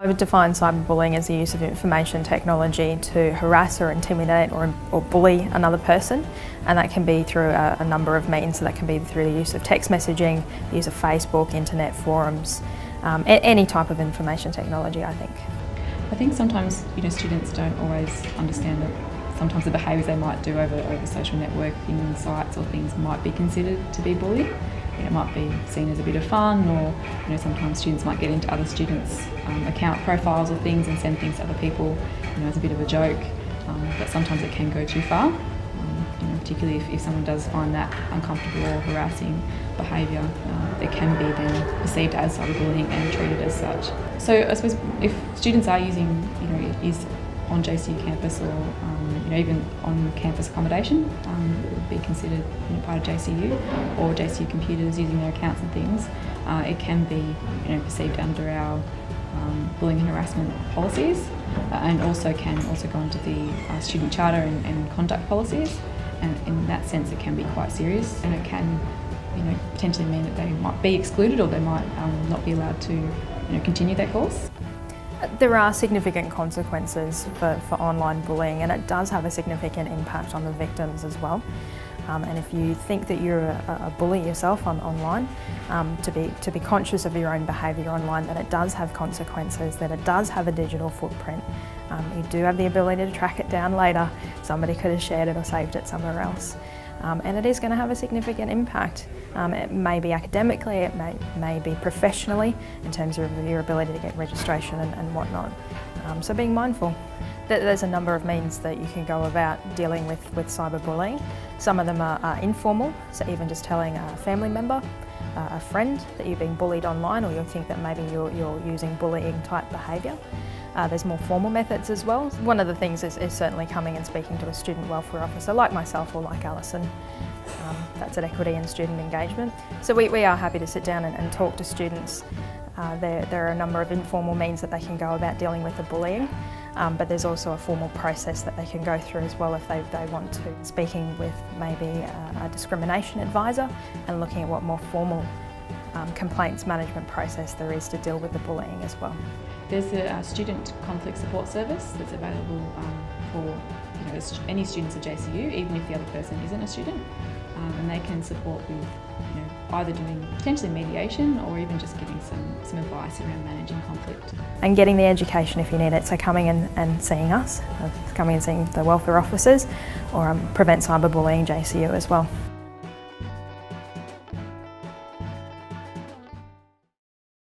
I would define cyberbullying as the use of information technology to harass or intimidate or bully another person, and that can be through a number of means. So that can be through the use of text messaging, the use of Facebook, internet forums, any type of information technology, I think. I think sometimes students don't always understand that sometimes the behaviours they might do over social networking sites or things might be considered to be bullying. It might be seen as a bit of fun, or sometimes students might get into other students' account profiles or things and send things to other people as a bit of a joke, but sometimes it can go too far, particularly if someone does find that uncomfortable or harassing behaviour. It can be then perceived as cyberbullying and treated as such. So I suppose if students are using, is on JCU campus or even on campus accommodation, it would be considered part of JCU, or JCU computers using their accounts and things. It can be perceived under our bullying and harassment policies, and also can go into the student charter and conduct policies, and in that sense it can be quite serious, and it can potentially mean that they might be excluded, or they might not be allowed to continue that course. There are significant consequences for online bullying, and it does have a significant impact on the victims as well. And if you think that you're a bully yourself online, to be conscious of your own behaviour online, that it does have consequences, that it does have a digital footprint. You do have the ability to track it down later. Somebody could have shared it or saved it somewhere else. And it is going to have a significant impact. It may be academically, it may be professionally, in terms of your ability to get registration and whatnot. So being mindful. There's a number of means that you can go about dealing with cyberbullying. Some of them are informal, so even just telling a family member, a friend that you're being bullied online, or you think that maybe you're using bullying type behaviour. There's more formal methods as well. One of the things is certainly coming and speaking to a student welfare officer like myself or like Alison. That's at Equity and Student Engagement. So we are happy to sit down and talk to students. There are a number of informal means that they can go about dealing with the bullying, but there's also a formal process that they can go through as well if they want to. Speaking with maybe a discrimination advisor and looking at what more formal complaints management process there is to deal with the bullying as well. There's a student conflict support service that's available for any students at JCU, even if the other person isn't a student, and they can support with either doing potentially mediation or even just giving some advice around managing conflict. And getting the education if you need it, so coming in and seeing us, coming and seeing the welfare officers, or Prevent Cyberbullying JCU as well.